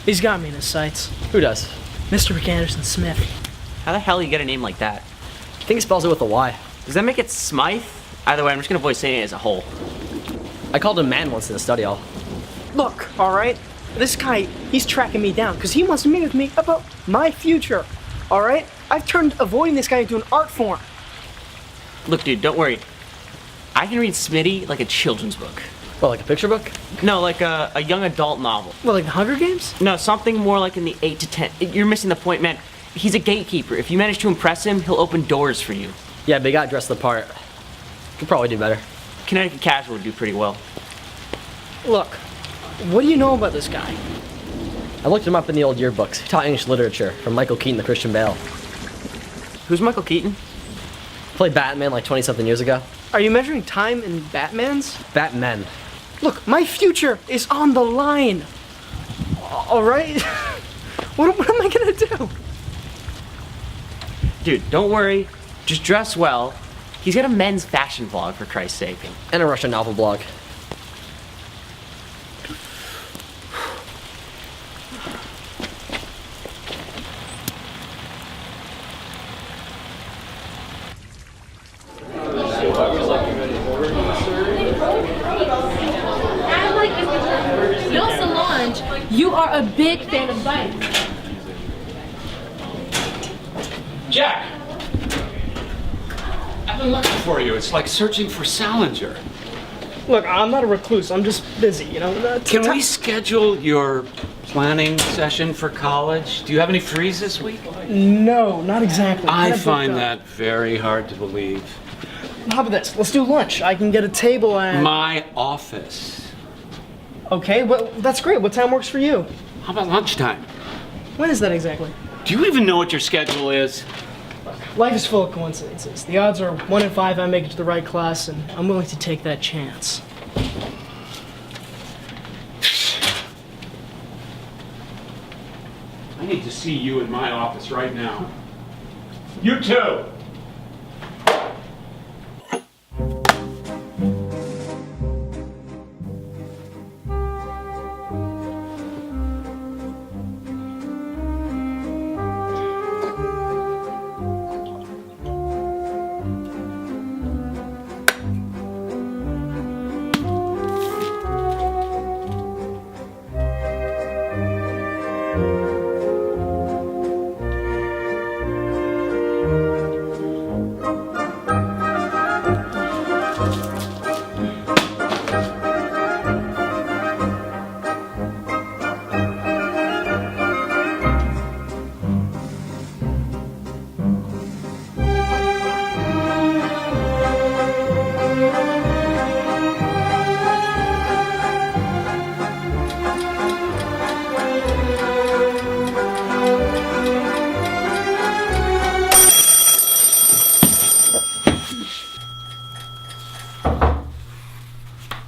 He's got me in his sights. Who does? Mr. McAnderson Smith. How the hell do you get a name like that? I think he spells it with a Y. Does that make it Smythe? Either way, I'm just gonna avoid saying it as a whole. I called him man once in the study hall. Look, alright? This guy, he's tracking me down because he wants to meet with me about my future. Alright? I've turned avoiding this guy into an art form. Look, dude, don't worry. I can read Smitty like a children's book. Well, like a picture book? No, like a young adult novel. What, like the Hunger Games? No, something more like in the 8 to 10. You're missing the point, man. He's a gatekeeper. If you manage to impress him, he'll open doors for you. Yeah, but he got dressed the part. Could probably do better. Connecticut Casual would do pretty well. Look, what do you know about this guy? I looked him up in the old yearbooks. He taught English literature from Michael Keaton to Christian Bale. Who's Michael Keaton? Played Batman like 20-something years ago. Are you measuring time in Batman's? Batman. Look, my future is on the line. Alright? What am I gonna do? Dude, don't worry. Just dress well. He's got a men's fashion vlog, for Christ's sake. And a Russian novel blog. Bill Solange, you are a big fan of bikes. Jack! I've been looking for you. It's like searching for Salinger. Look, I'm not a recluse. I'm just busy, you know? Can we schedule your planning session for college? Do you have any frees this week? No, not exactly. I Kinda find booked that very hard to believe. up. How about this? Let's do lunch. I can get a table and... My office. Okay, well, that's great. What time works for you? How about lunchtime? When is that exactly? Do you even know what your schedule is? Life is full of coincidences. The odds are 1 in 5 I make it to the right class, and I'm willing to take that chance. I need to see you in my office right now. You too!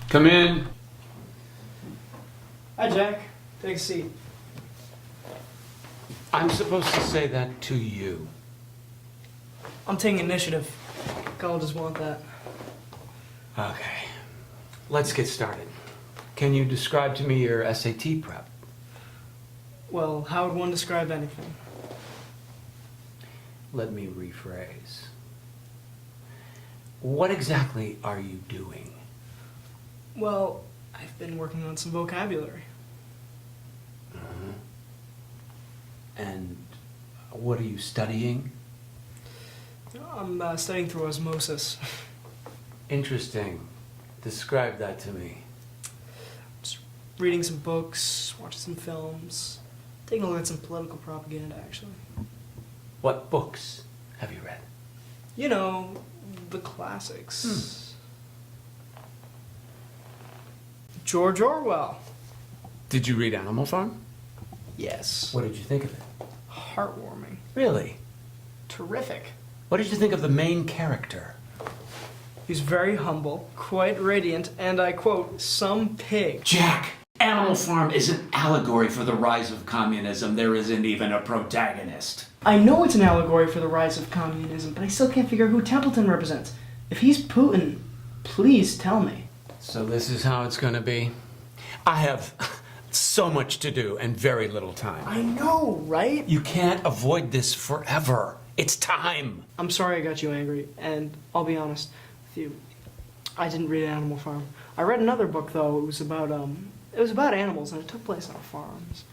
Come in. Hi, Jack. Take a seat. I'm supposed to say that to you. I'm taking initiative. Colleges want that. Okay. Let's get started. Can you describe to me your SAT prep? Well, how would one describe anything? Let me rephrase. What exactly are you doing? Well, I've been working on some vocabulary. And what are you studying? I'm studying through osmosis. Interesting. Describe that to me. reading some books, watching some films, taking a look at some political propaganda, actually. What books have you read? You know, the classics. George Orwell. Did you read Animal Farm? Yes. What did you think of it? Heartwarming. Really? Terrific. What did you think of the main character? He's very humble, quite radiant, and I quote, some pig. Jack, Animal Farm is an allegory for the rise of communism. There isn't even a protagonist. I know it's an allegory for the rise of communism, but I still can't figure out who Templeton represents. If he's Putin, please tell me. So this is how it's gonna be? I have so much to do and very little time. I know, right? You can't avoid this forever. It's time. I'm sorry I got you angry, and I'll be honest with you. I didn't read Animal Farm. I read another book though. It was about animals, and it took place on farms.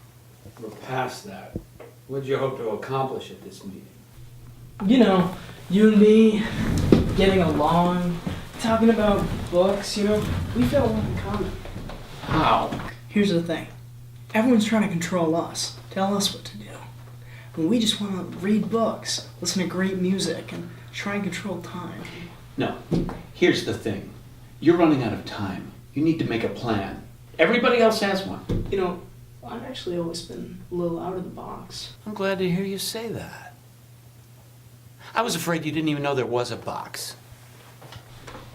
We're past that. What did you hope to accomplish at this meeting? You know, you and me getting along, talking about books. You know, we feel a lot in common. How? Here's the thing: everyone's trying to control us, tell us what to do. And we just want to read books, listen to great music, and try and control time. No. Here's the thing. You're running out of time. You need to make a plan. Everybody else has one. You know, I've actually always been a little out of the box. I'm glad to hear you say that. I was afraid you didn't even know there was a box.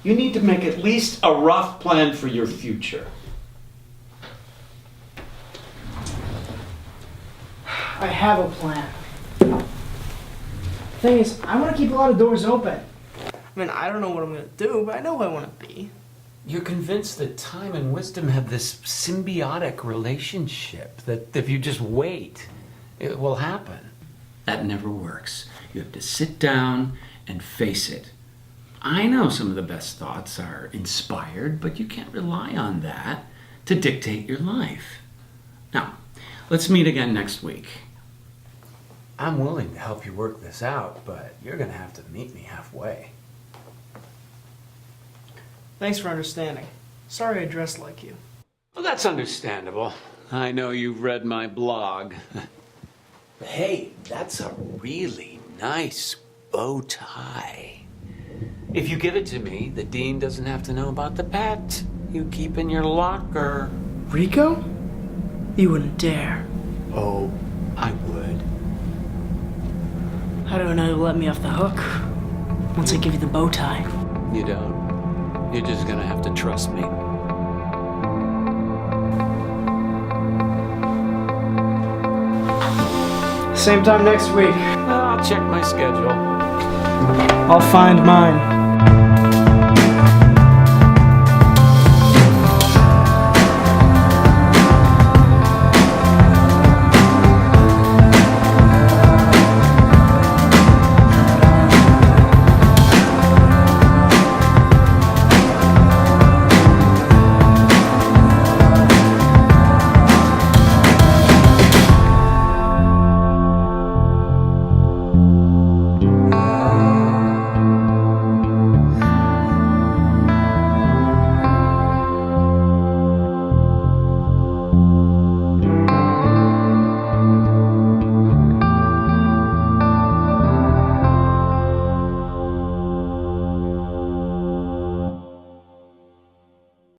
You need to make at least a rough plan for your future. I have a plan. Thing is, I want to keep a lot of doors open. I mean, I don't know what I'm going to do, but I know who I want to be. You're convinced that time and wisdom have this symbiotic relationship, that if you just wait, it will happen. That never works. You have to sit down and face it. I know some of the best thoughts are inspired, but you can't rely on that to dictate your life. Now, let's meet again next week. I'm willing to help you work this out, but you're going to have to meet me halfway. Thanks for understanding. Sorry I dressed like you. Well, that's understandable. I know you've read my blog. Hey, that's a really nice bow tie. If you give it to me, the dean doesn't have to know about the pet you keep in your locker. Rico? You wouldn't dare. Oh, I would. How do I know you'll let me off the hook? Once I give you the bow tie. You don't. You're just gonna have to trust me. Same time next week. I'll check my schedule. I'll find mine.